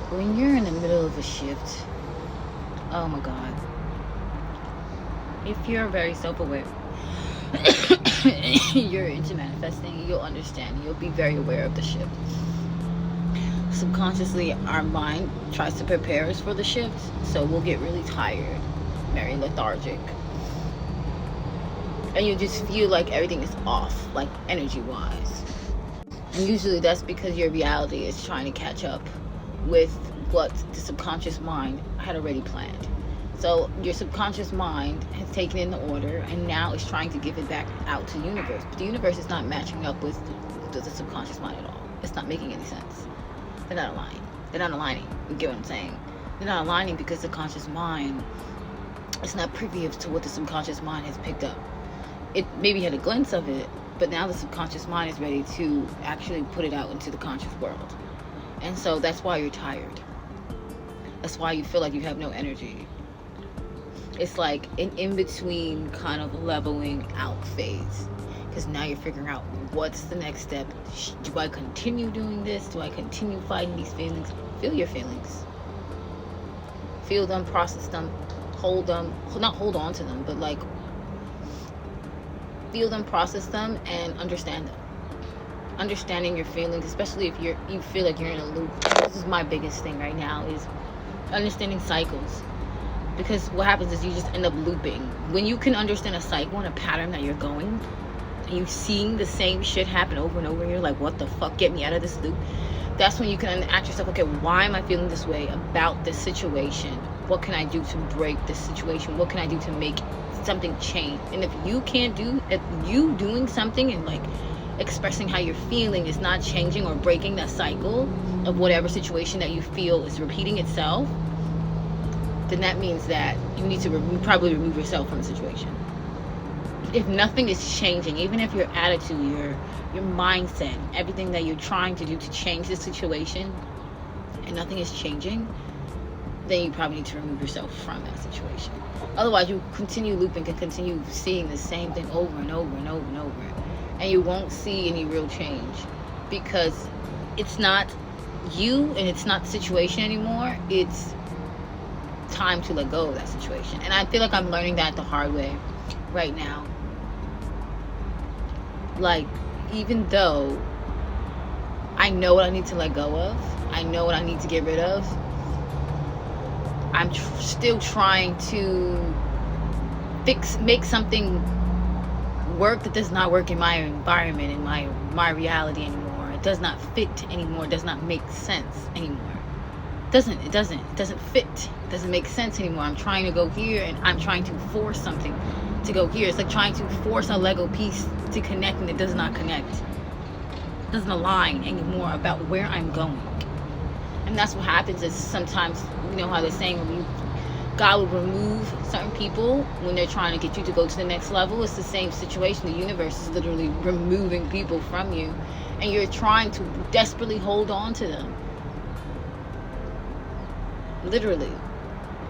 When you're in the middle of a shift, oh my God, if you're very self-aware, you're into manifesting, you'll understand. You'll be very aware of the shift. Subconsciously, our mind tries to prepare us for the shift, so we'll get really tired, very lethargic, and you just feel like everything is off, like energy-wise. And usually that's because your reality is trying to catch up with what the subconscious mind had already planned. So your subconscious mind has taken in the order and now is trying to give it back out to the universe. But the universe is not matching up with the subconscious mind at all. It's not making any sense. They're not aligning. They're not aligning. You get what I'm saying? They're not aligning because the conscious mind is not privy to what the subconscious mind has picked up. It maybe had a glimpse of it, but now the subconscious mind is ready to actually put it out into the conscious world. And so that's why you're tired. That's why you feel like you have no energy. It's like an in-between kind of leveling out phase. Because now you're figuring out what's the next step. Do I continue doing this? Do I continue fighting these feelings? Feel your feelings. Feel them, process them, hold them. Not hold on to them, but like feel them, process them, and understand them. Understanding your feelings, especially if you feel like you're in a loop. This is my biggest thing right now, is understanding cycles. Because what happens is you just end up looping. When you can understand a cycle and a pattern that you're going, and you're seeing the same shit happen over and over, and you're like, what the fuck, get me out of this loop. That's when you can ask yourself, okay, why am I feeling this way about this situation? What can I do to break this situation? What can I do to make something change? And if you doing something and like expressing how you're feeling is not changing or breaking that cycle of whatever situation that you feel is repeating itself, then that means that you need to probably remove yourself from the situation. If nothing is changing, even if your attitude, your mindset, everything that you're trying to do to change the situation, and nothing is changing, then you probably need to remove yourself from that situation. Otherwise, you continue looping and continue seeing the same thing over and over and over and over, and you won't see any real change because it's not you and it's not the situation anymore. It's time to let go of that situation. And I feel like I'm learning that the hard way right now. Like, even though I know what I need to let go of, I know what I need to get rid of, I'm still trying to make something work that does not work in my environment, in my reality anymore. It does not fit anymore. It does not make sense anymore. It doesn't fit. It doesn't make sense anymore. I'm trying to go here and I'm trying to force something to go here. It's like trying to force a Lego piece to connect and it does not connect. It doesn't align anymore about where I'm going. And that's what happens is sometimes, you know how they're saying God will remove certain people when they're trying to get you to go to the next level. It's the same situation. The universe is literally removing people from you and you're trying to desperately hold on to them. Literally.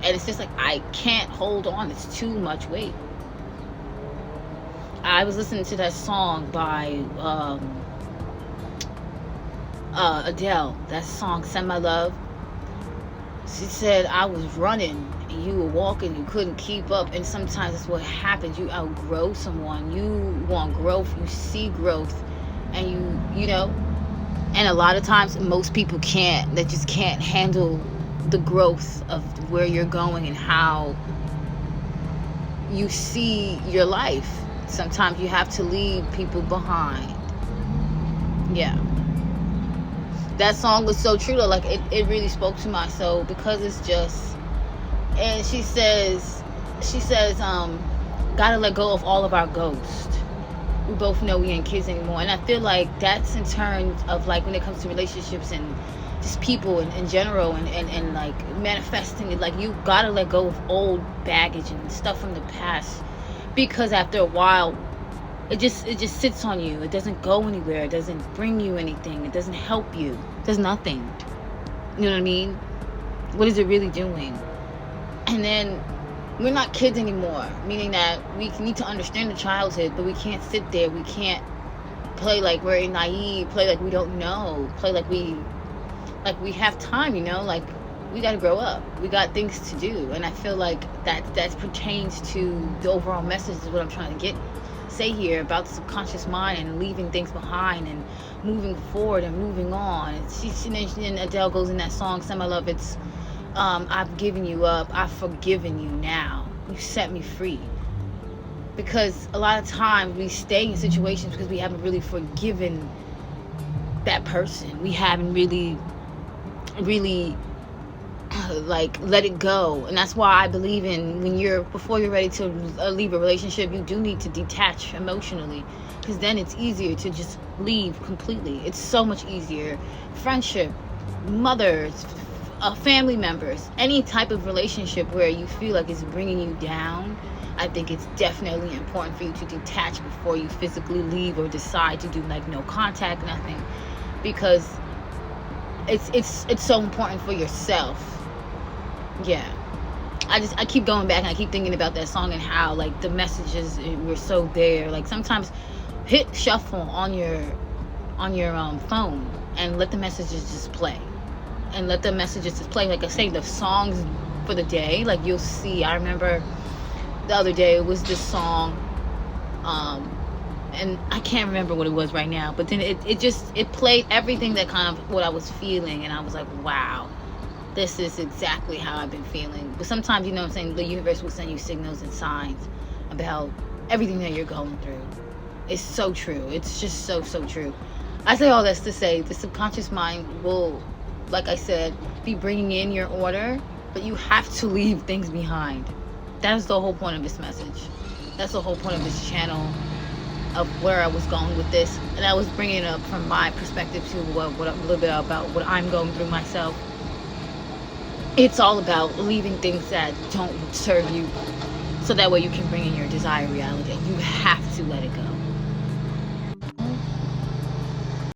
And it's just like, I can't hold on. It's too much weight. I was listening to that song by Adele. That song, Send My Love. She said, I was running and you were walking, you couldn't keep up. And sometimes that's what happens. You outgrow someone. You want growth. You see growth. And you know. And a lot of times most people can't. They just can't handle the growth of where you're going and how you see your life. Sometimes you have to leave people behind. Yeah. That song was so true though. Like it really spoke to my soul because it's just, and she says gotta let go of all of our ghosts. We both know we ain't kids anymore. And I feel like that's in terms of like when it comes to relationships and just people in general and like manifesting it, like you gotta let go of old baggage and stuff from the past because after a while it just sits on you. It doesn't go anywhere. It doesn't bring you anything. It doesn't help you. It does nothing. You know what I mean? What is it really doing? And then we're not kids anymore, meaning that we need to understand the childhood, but we can't sit there. We can't play like we're naive, play like we don't know, play like like we have time, you know, like we got to grow up, we got things to do. And I feel like that pertains to the overall message is what I'm trying to say here about the subconscious mind and leaving things behind and moving forward and moving on. And Adele goes in that song, Some I Love, it's I've given you up, I've forgiven you now, you set me free. Because a lot of times we stay in situations because we haven't really forgiven that person. We haven't really like let it go. And that's why I believe in before you're ready to leave a relationship, you do need to detach emotionally, because then it's easier to just leave completely. It's so much easier. Friendship, mothers, family members, any type of relationship where you feel like it's bringing you down, I think it's definitely important for you to detach before you physically leave or decide to do like no contact, nothing, because it's so important for yourself. Yeah, I keep going back and I keep thinking about that song and how like the messages were so there. Like sometimes hit shuffle on your phone and let the messages just play, like I say, the songs for the day. Like you'll see, I remember the other day it was this song, and I can't remember what it was right now, but then it played everything that kind of what I was feeling, and I was like, wow, this is exactly how I've been feeling. But sometimes, you know what I'm saying, the universe will send you signals and signs about everything that you're going through. It's so true. It's just so true. I say all this to say the subconscious mind will, like I said, be bringing in your order, but you have to leave things behind. That's the whole point of this message. That's the whole point of this channel, of where I was going with this. And I was bringing it up from my perspective to what a little bit about what I'm going through myself. It's all about leaving things that don't serve you, so that way you can bring in your desired reality. You have to let it go.